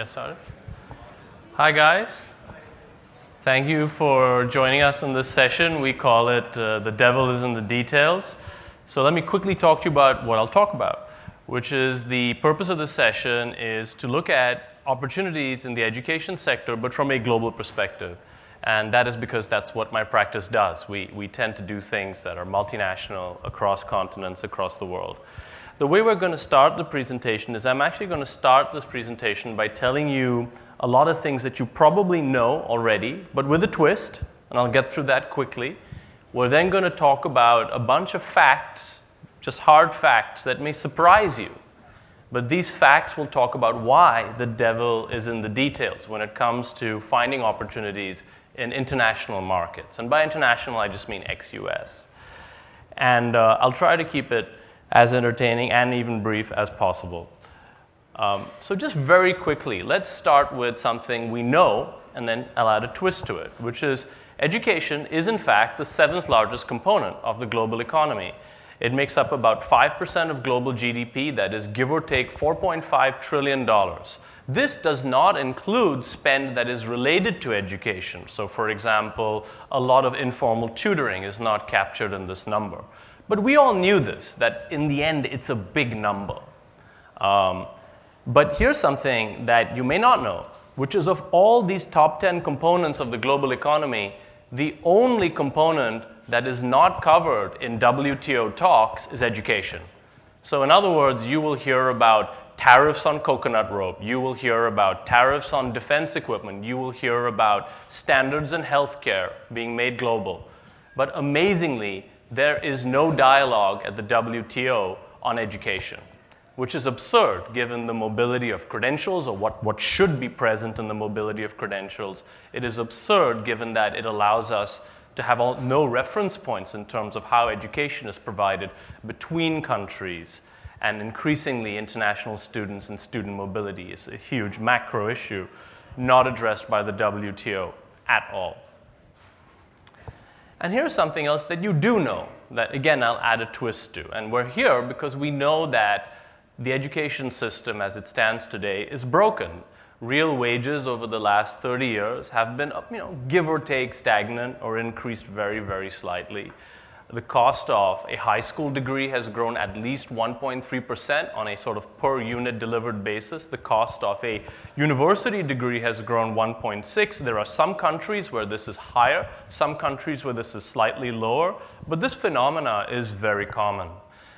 Get started. Hi guys. Thank you for joining us in this session. We call it The Devil is in the Details. So let me quickly talk to you about what I'll talk about, which is the purpose of this session is to look at opportunities in the education sector, but from a global perspective. And that is because that's what my practice does. We tend to do things that are multinational across continents, across the world. The way we're going to start the presentation is I'm actually going to start this presentation by telling you a lot of things that you probably know already, but with a twist, and I'll get through that quickly. We're then going to talk about a bunch of facts, just hard facts that may surprise you. But these facts will talk about why the devil is in the details when it comes to finding opportunities in international markets. And by international, I just mean ex-US. And I'll try to keep it as entertaining and even brief as possible. So just very quickly, let's start with something we know, and then I'll add a twist to it, which is education is in fact the 7th largest component of the global economy. It makes up about 5% of global GDP, that is give or take $4.5 trillion. This does not include spend that is related to education. So for example, a lot of informal tutoring is not captured in this number. But we all knew this, that in the end, it's a big number. But here's something that you may not know, which is of all these top 10 components of the global economy, the only component that is not covered in WTO talks is education. So in other words, you will hear about tariffs on coconut rope. You will hear about tariffs on defense equipment. You will hear about standards in healthcare being made global. But amazingly, there is no dialogue at the WTO on education, which is absurd given the mobility of credentials, or what should be present in the mobility of credentials. It is absurd given that it allows us to have no reference points in terms of how education is provided between countries, and increasingly international students and student mobility is a huge macro issue not addressed by the WTO at all. And here's something else that you do know, that again I'll add a twist to. And we're here because we know that the education system as it stands today is broken. Real wages over the last 30 years have been, give or take stagnant or increased very, very slightly. The cost of a high school degree has grown at least 1.3% on a sort of per unit delivered basis. The cost of a university degree has grown 1.6. There are some countries where this is higher, some countries where this is slightly lower, but this phenomena is very common.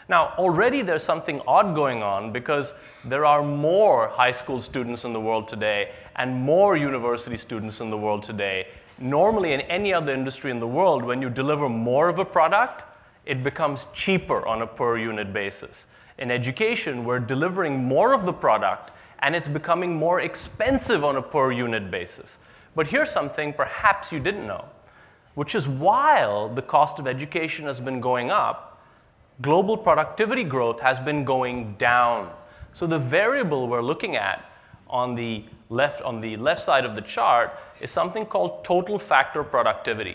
Now, already there's something odd going on because there are more high school students in the world today and more university students in the world today. Normally, in any other industry in the world, when you deliver more of a product, it becomes cheaper on a per unit basis. In education, we're delivering more of the product, and it's becoming more expensive on a per unit basis. But here's something perhaps you didn't know, which is while the cost of education has been going up, global productivity growth has been going down. So the variable we're looking at on the left side of the chart is something called total factor productivity.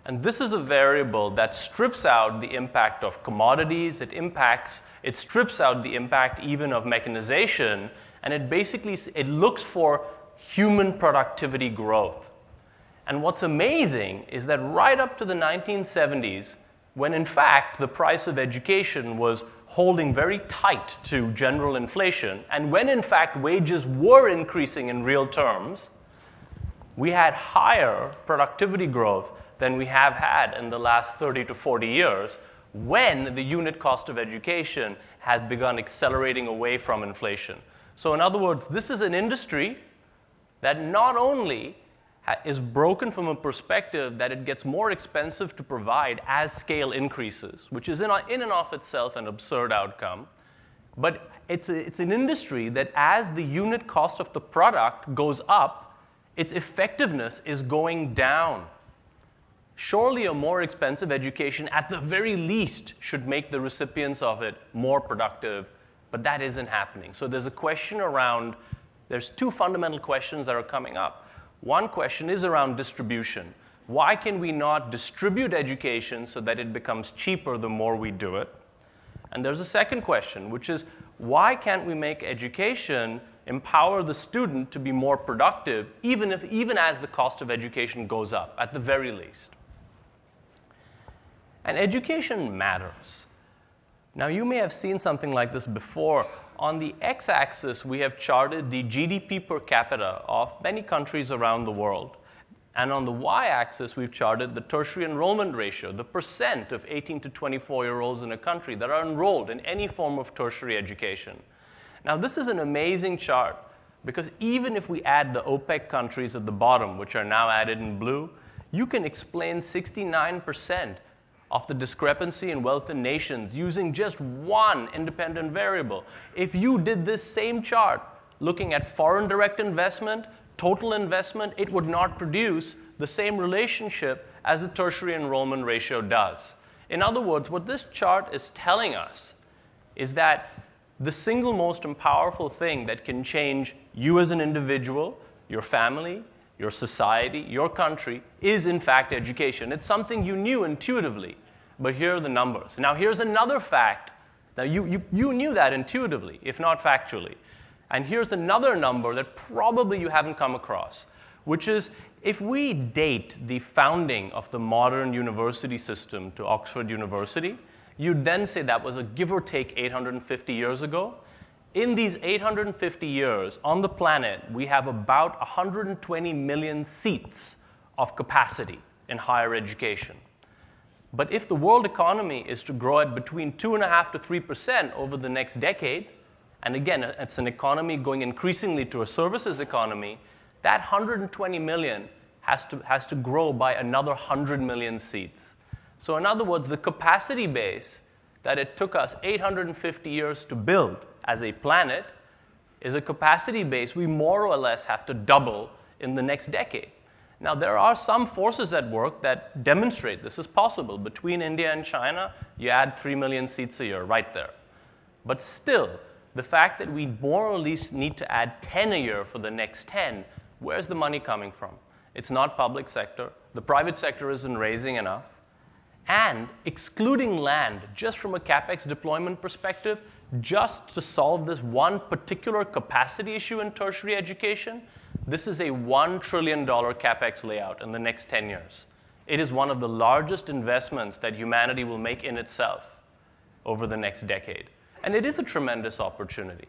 And this is a variable that strips out the impact of commodities, it strips out the impact even of mechanization, and it looks for human productivity growth. And what's amazing is that right up to the 1970s, when in fact the price of education was holding very tight to general inflation, and when in fact wages were increasing in real terms, we had higher productivity growth than we have had in the last 30 to 40 years when the unit cost of education has begun accelerating away from inflation. So in other words, this is an industry that not only is broken from a perspective that it gets more expensive to provide as scale increases, which is in and of itself an absurd outcome. But it's an industry that as the unit cost of the product goes up, its effectiveness is going down. Surely a more expensive education, at the very least, should make the recipients of it more productive, but that isn't happening. So there's two fundamental questions that are coming up. One question is around distribution. Why can we not distribute education so that it becomes cheaper the more we do it? And there's a second question, which is why can't we make education empower the student to be more productive, even as the cost of education goes up, at the very least. And education matters. Now, you may have seen something like this before. On the x-axis, we have charted the GDP per capita of many countries around the world. And on the y-axis, we've charted the tertiary enrollment ratio, the percent of 18 to 24-year-olds in a country that are enrolled in any form of tertiary education. Now, this is an amazing chart because even if we add the OPEC countries at the bottom, which are now added in blue, you can explain 69% of the discrepancy in wealth in nations using just one independent variable. If you did this same chart looking at foreign direct investment, total investment, it would not produce the same relationship as the tertiary enrollment ratio does. In other words, what this chart is telling us is that the single most powerful thing that can change you as an individual, your family, your society, your country, is in fact education. It's something you knew intuitively, but here are the numbers. Now here's another fact. Now you knew that intuitively, if not factually. And here's another number that probably you haven't come across, which is if we date the founding of the modern university system to Oxford University, you'd then say that was a give or take 850 years ago. In these 850 years on the planet, we have about 120 million seats of capacity in higher education. But if the world economy is to grow at between 2.5% to 3% over the next decade, and again, it's an economy going increasingly to a services economy, that 120 million has to grow by another 100 million seats. So in other words, the capacity base that it took us 850 years to build as a planet is a capacity base we more or less have to double in the next decade. Now, there are some forces at work that demonstrate this is possible. Between India and China, you add 3 million seats a year right there. But still, the fact that we more or less need to add 10 a year for the next 10, where's the money coming from? It's not public sector. The private sector isn't raising enough. And excluding land, just from a CapEx deployment perspective, just to solve this one particular capacity issue in tertiary education, this is a $1 trillion CapEx layout in the next 10 years. It is one of the largest investments that humanity will make in itself over the next decade. And it is a tremendous opportunity.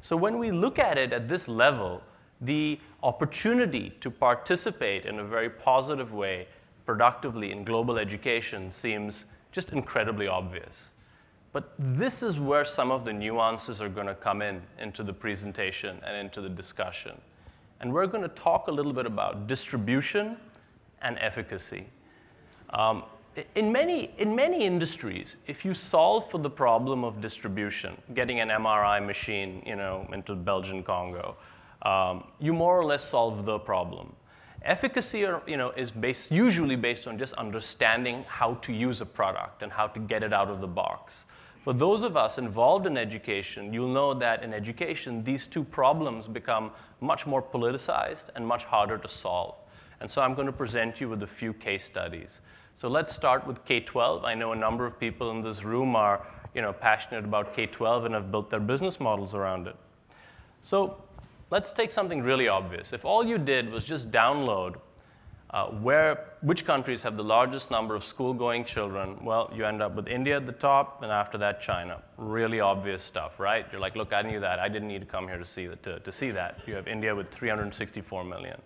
So when we look at it at this level, the opportunity to participate in a very positive way, productively in global education seems just incredibly obvious. But this is where some of the nuances are going to come into the presentation and into the discussion. And we're going to talk a little bit about distribution and efficacy. In many industries, if you solve for the problem of distribution, getting an MRI machine, into Belgian Congo, you more or less solve the problem. Efficacy, is usually based on just understanding how to use a product and how to get it out of the box. For those of us involved in education, you'll know that in education, these two problems become much more politicized and much harder to solve. And so I'm going to present you with a few case studies. So let's start with K-12. I know a number of people in this room are passionate about K-12 and have built their business models around it. So let's take something really obvious. If all you did was just download which countries have the largest number of school-going children, well, you end up with India at the top, and after that, China. Really obvious stuff, right? You're like, look, I knew that. I didn't need to come here to see that. You have India with 364 million.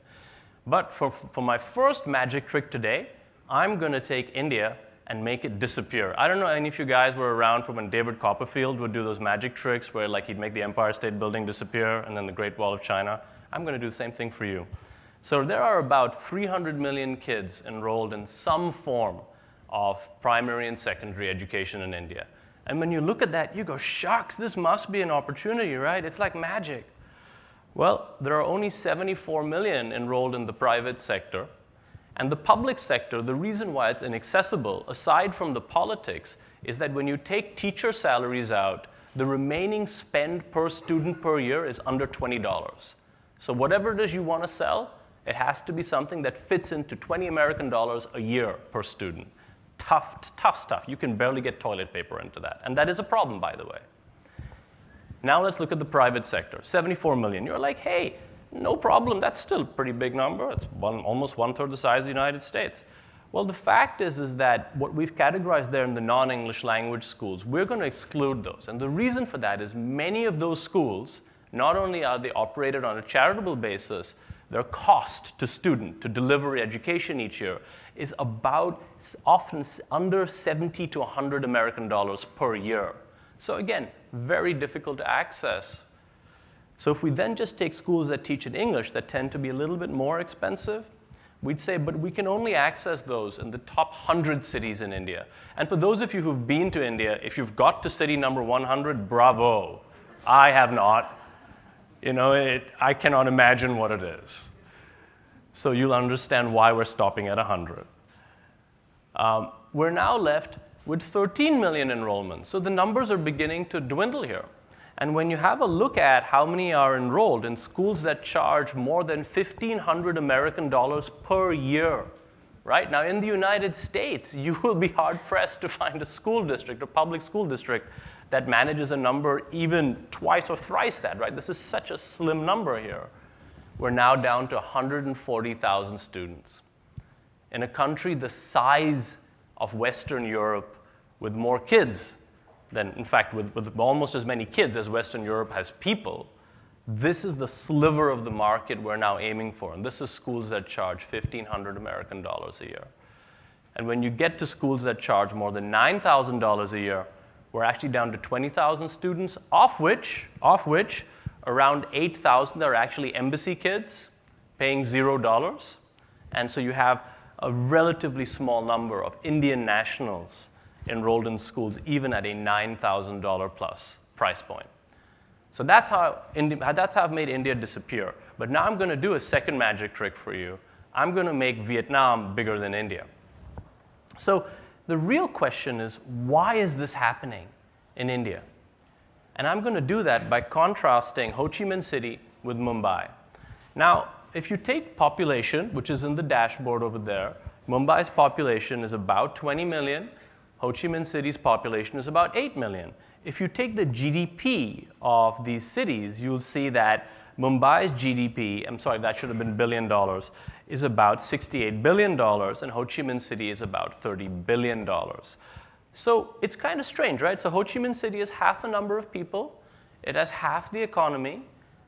But for my first magic trick today, I'm going to take India and make it disappear. I don't know any of you guys were around from when David Copperfield would do those magic tricks where he'd make the Empire State Building disappear and then the Great Wall of China. I'm going to do the same thing for you. So there are about 300 million kids enrolled in some form of primary and secondary education in India. And when you look at that, you go, shucks, this must be an opportunity, right? It's like magic. Well, there are only 74 million enrolled in the private sector. And the public sector, the reason why it's inaccessible, aside from the politics, is that when you take teacher salaries out, the remaining spend per student per year is under $20. So whatever it is you want to sell, it has to be something that fits into $20 American a year per student. Tough stuff. You can barely get toilet paper into that. And that is a problem, by the way. Now let's look at the private sector, 74 million. You're like, hey, no problem, that's still a pretty big number. It's almost one-third the size of the United States. Well, the fact is that what we've categorized there in the non-English language schools, we're going to exclude those. And the reason for that is many of those schools, not only are they operated on a charitable basis, their cost to student to deliver education each year is about often under 70 to 100 American dollars per year. So again, very difficult to access. So if we then just take schools that teach in English that tend to be a little bit more expensive, we'd say, but we can only access those in the top 100 cities in India. And for those of you who've been to India, if you've got to city number 100, bravo. I have not. You know, I cannot imagine what it is. So you'll understand why we're stopping at 100. We're now left with 13 million enrollments. So the numbers are beginning to dwindle here. And when you have a look at how many are enrolled in schools that charge more than 1,500 American dollars per year, right? Now, in the United States, you will be hard-pressed to find a school district, a public school district, that manages a number even twice or thrice that, right? This is such a slim number here. We're now down to 140,000 students. In a country the size of Western Europe with more kids than, in fact, with almost as many kids as Western Europe has people, this is the sliver of the market we're now aiming for. And this is schools that charge 1,500 American dollars a year. And when you get to schools that charge more than $9,000 a year, we're actually down to 20,000 students, of which around 8,000 are actually embassy kids paying $0. And so you have a relatively small number of Indian nationals enrolled in schools even at a $9,000 plus price point. So that's how I've made India disappear. But now I'm going to do a second magic trick for you. I'm going to make Vietnam bigger than India. So the real question is, why is this happening in India? And I'm going to do that by contrasting Ho Chi Minh City with Mumbai. Now, if you take population, which is in the dashboard over there, Mumbai's population is about 20 million. Ho Chi Minh City's population is about 8 million. If you take the GDP of these cities, you'll see that Mumbai's GDP, I'm sorry, that should have been $1 billion, is about $68 billion, and Ho Chi Minh City is about $30 billion. So it's kind of strange, right? So Ho Chi Minh City is half the number of people. It has half the economy.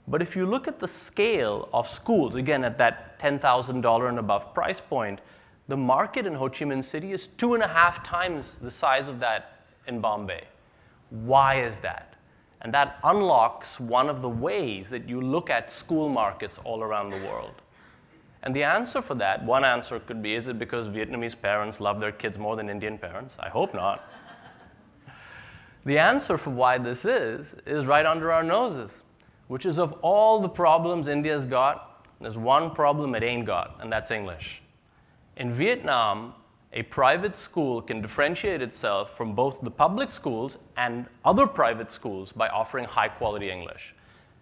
But if you look at the scale of schools, again, at that $10,000 and above price point, the market in Ho Chi Minh City is 2.5 times the size of that in Bombay. Why is that? And that unlocks one of the ways that you look at school markets all around the world. And the answer for that, one answer could be, is it because Vietnamese parents love their kids more than Indian parents? I hope not. The answer for why this is right under our noses, which is of all the problems India's got, there's one problem it ain't got, and that's English. In Vietnam, a private school can differentiate itself from both the public schools and other private schools by offering high-quality English.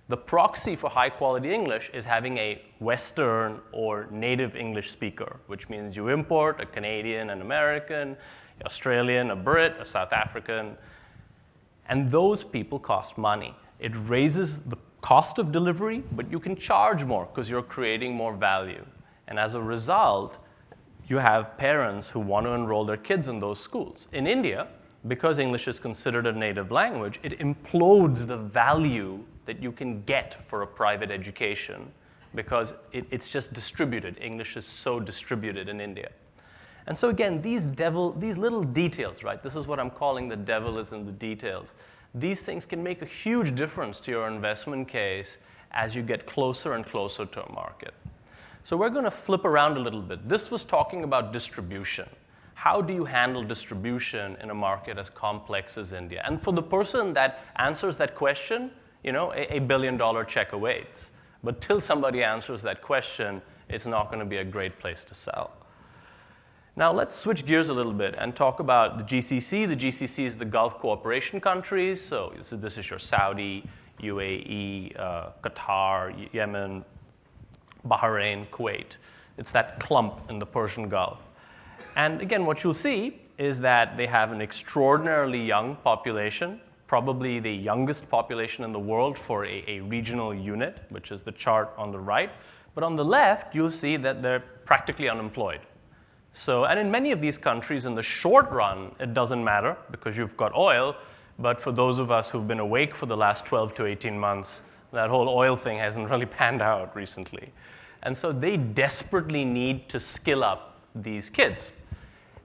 The proxy for high-quality English is having a Western or native English speaker, which means you import a Canadian, an American, an Australian, a Brit, a South African, and those people cost money. It raises the cost of delivery, but you can charge more because you're creating more value. And as a result, you have parents who want to enroll their kids in those schools. In India, because English is considered a native language, it implodes the value that you can get for a private education because it's just distributed. English is so distributed in India. And so again, these little details, right? This is what I'm calling the devil is in the details. These things can make a huge difference to your investment case as you get closer and closer to a market. So we're going to flip around a little bit. This was talking about distribution. How do you handle distribution in a market as complex as India? And for the person that answers that question, you know, a $1 billion check awaits. But till somebody answers that question, it's not going to be a great place to sell. Now let's switch gears a little bit and talk about the GCC. The GCC is the Gulf Cooperation countries. So this is your Saudi, UAE, Qatar, Yemen, Bahrain, Kuwait. It's that clump in the Persian Gulf. And again, what you'll see is that they have an extraordinarily young population, probably the youngest population in the world for a regional unit, which is the chart on the right. But on the left, you'll see that they're practically unemployed. So, and in many of these countries, in the short run, it doesn't matter because you've got oil. But for those of us who've been awake for the last 12 to 18 months, that whole oil thing hasn't really panned out recently. And so they desperately need to skill up these kids.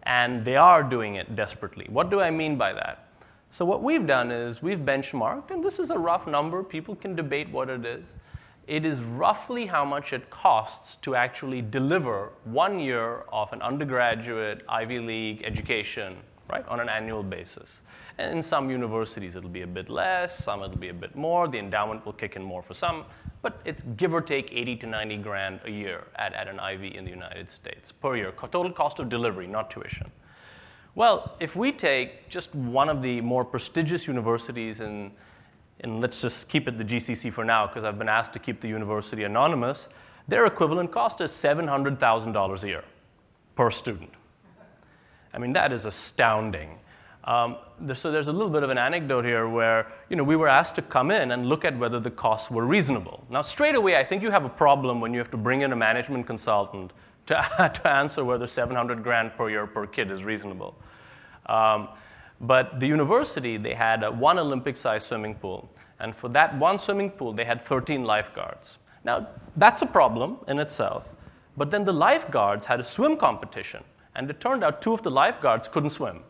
And they are doing it desperately. What do I mean by that? So what we've done is we've benchmarked, and this is a rough number. People can debate what it is. It is roughly how much it costs to actually deliver 1 year of an undergraduate Ivy League education, right, on an annual basis. And in some universities, it'll be a bit less, some it'll be a bit more. The endowment will kick in more for some, but it's give or take 80 to 90 grand a year at an Ivy in the United States per year. Total cost of delivery, not tuition. Well, if we take just one of the more prestigious universities and let's just keep it the GCC for now because I've been asked to keep the university anonymous, their equivalent cost is $700,000 a year per student. I mean, that is astounding. So there's a little bit of an anecdote here where we were asked to come in and look at whether the costs were reasonable. Now, straight away, I think you have a problem when you have to bring in a management consultant to answer whether 700 grand per year per kid is reasonable. But the university, they had one Olympic-sized swimming pool. And for that one swimming pool, they had 13 lifeguards. Now, that's a problem in itself. But then the lifeguards had a swim competition. And it turned out 2 of the lifeguards couldn't swim.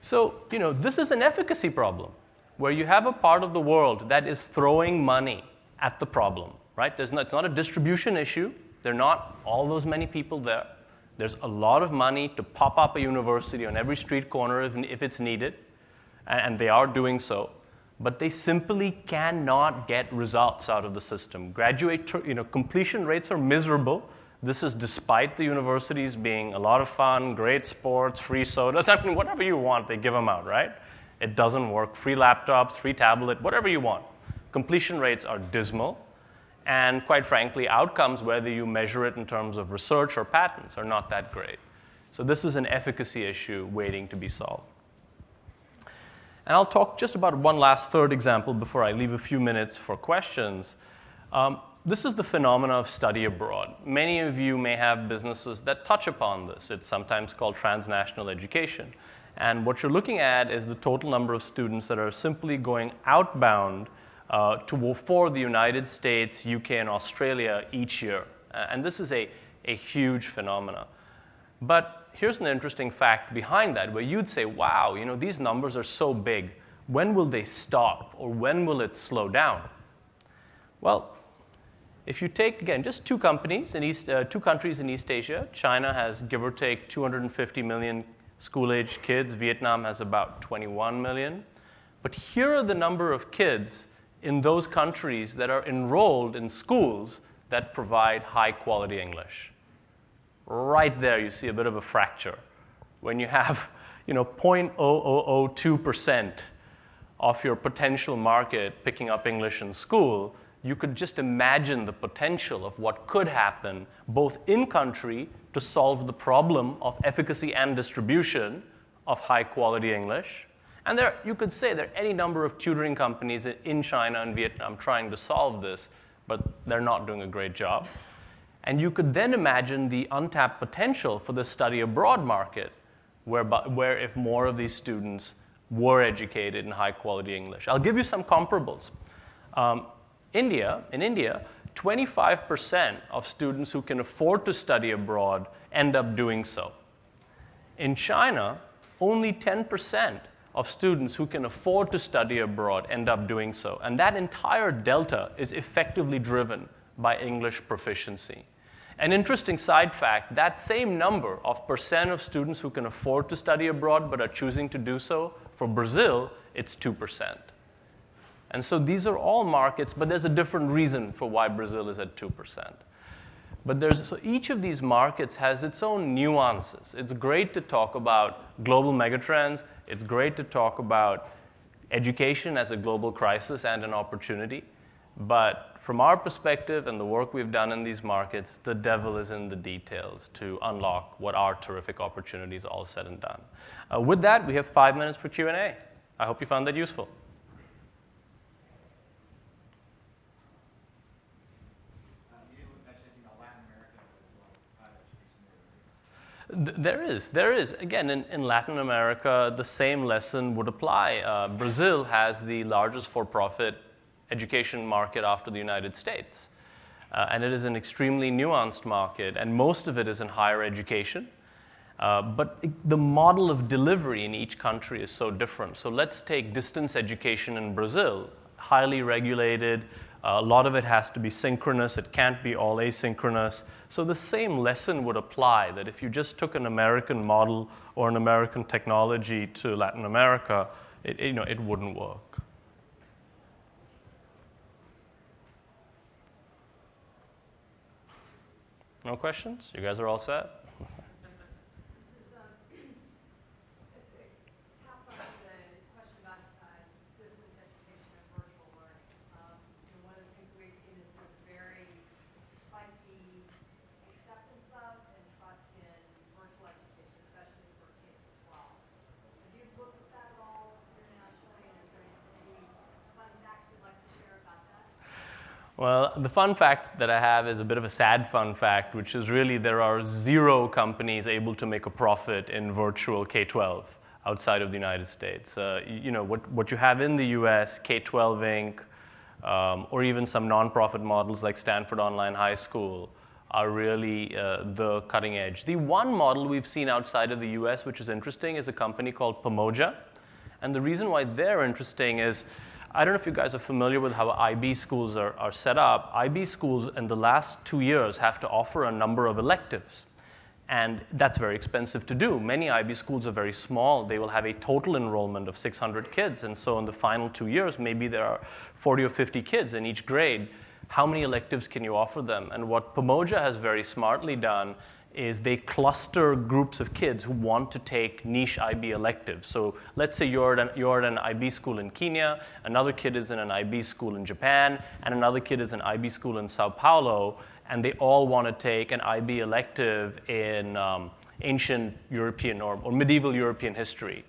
So, this is an efficacy problem where you have a part of the world that is throwing money at the problem, right? It's not a distribution issue. There are not all those many people there. There's a lot of money to pop up a university on every street corner if it's needed, and they are doing so. But they simply cannot get results out of the system. Completion rates are miserable. This is despite the universities being a lot of fun, great sports, free sodas. I mean, whatever you want, they give them out, right? It doesn't work. Free laptops, free tablet, whatever you want. Completion rates are dismal. And quite frankly, outcomes, whether you measure it in terms of research or patents, are not that great. So this is an efficacy issue waiting to be solved. And I'll talk just about one last third example before I leave a few minutes for questions. This is the phenomena of study abroad. Many of you may have businesses that touch upon this. It's sometimes called transnational education. And what you're looking at is the total number of students that are simply going outbound for the United States, UK, and Australia each year. And this is a huge phenomena. But here's an interesting fact behind that, where you'd say, wow, these numbers are so big. When will they stop, or when will it slow down? Well, if you take, again, just two countries in East Asia, China has, give or take, 250 million school-aged kids. Vietnam has about 21 million. But here are the number of kids in those countries that are enrolled in schools that provide high-quality English. Right there, you see a bit of a fracture. When you have 0.0002% of your potential market picking up English in school, you could just imagine the potential of what could happen both in country to solve the problem of efficacy and distribution of high-quality English. And you could say there are any number of tutoring companies in China and Vietnam trying to solve this, but they're not doing a great job. And you could then imagine the untapped potential for the study abroad market, where if more of these students were educated in high-quality English. I'll give you some comparables. In India, 25% of students who can afford to study abroad end up doing so. In China, only 10% of students who can afford to study abroad end up doing so. And that entire delta is effectively driven by English proficiency. An interesting side fact, that same number of percent of students who can afford to study abroad but are choosing to do so, for Brazil, it's 2%. And so these are all markets, but there's a different reason for why Brazil is at 2%. But so each of these markets has its own nuances. It's great to talk about global megatrends. It's great to talk about education as a global crisis and an opportunity. But from our perspective and the work we've done in these markets, the devil is in the details to unlock what are terrific opportunities all said and done. With that, we have 5 minutes for Q&A. I hope you found that useful. There is. Again, in Latin America, the same lesson would apply. Brazil has the largest for-profit education market after the United States. And it is an extremely nuanced market, and most of it is in higher education. But the model of delivery in each country is so different. So let's take distance education in Brazil, highly regulated. A lot of it has to be synchronous. It can't be all asynchronous. So the same lesson would apply, that if you just took an American model or an American technology to Latin America, it wouldn't work. No questions? You guys are all set? Well, the fun fact that I have is a bit of a sad fun fact, which is really there are 0 companies able to make a profit in virtual K-12 outside of the United States. What you have in the US, K-12 Inc., or even some nonprofit models like Stanford Online High School are really the cutting edge. The one model we've seen outside of the US, which is interesting, is a company called Pomoja. And the reason why they're interesting is, I don't know if you guys are familiar with how IB schools are set up. IB schools in the last 2 years have to offer a number of electives. And that's very expensive to do. Many IB schools are very small. They will have a total enrollment of 600 kids. And so in the final 2 years, maybe there are 40 or 50 kids in each grade. How many electives can you offer them? And what Pomoja has very smartly done is they cluster groups of kids who want to take niche IB electives. So let's say you're at an IB school in Kenya, another kid is in an IB school in Japan, and another kid is in an IB school in Sao Paulo, and they all want to take an IB elective in ancient European or medieval European history.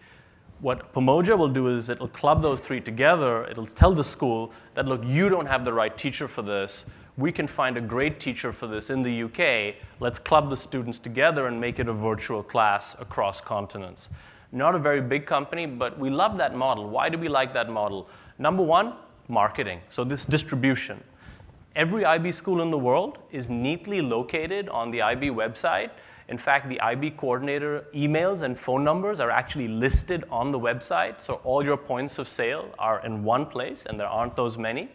What Pomoja will do is it'll club those 3 together. It'll tell the school that, look, you don't have the right teacher for this. We can find a great teacher for this in the UK. Let's club the students together and make it a virtual class across continents. Not a very big company, but we love that model. Why do we like that model? Number one, marketing. So this distribution. Every IB school in the world is neatly located on the IB website. In fact, the IB coordinator emails and phone numbers are actually listed on the website. So all your points of sale are in one place, and there aren't those many.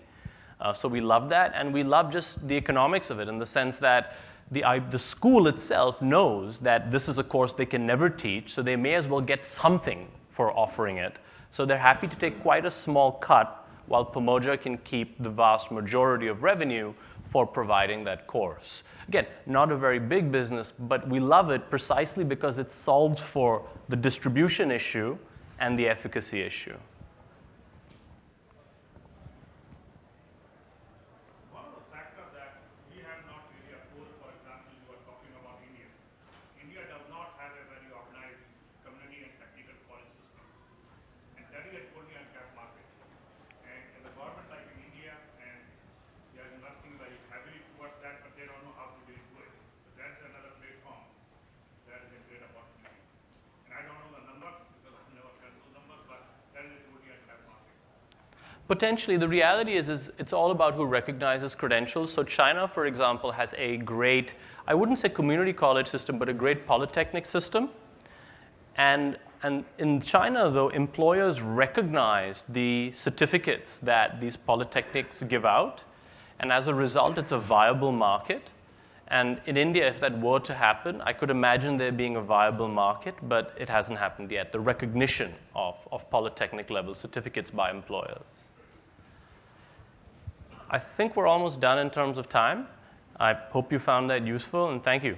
So we love that, and we love just the economics of it in the sense that the school itself knows that this is a course they can never teach, so they may as well get something for offering it. So they're happy to take quite a small cut while Pomoja can keep the vast majority of revenue for providing that course. Again, not a very big business, but we love it precisely because it solves for the distribution issue and the efficacy issue. Potentially, the reality is it's all about who recognizes credentials. So China, for example, has a great, I wouldn't say community college system, but a great polytechnic system. And in China, though, employers recognize the certificates that these polytechnics give out. And as a result, it's a viable market. And in India, if that were to happen, I could imagine there being a viable market, but it hasn't happened yet, the recognition of polytechnic level certificates by employers. I think we're almost done in terms of time. I hope you found that useful, and thank you.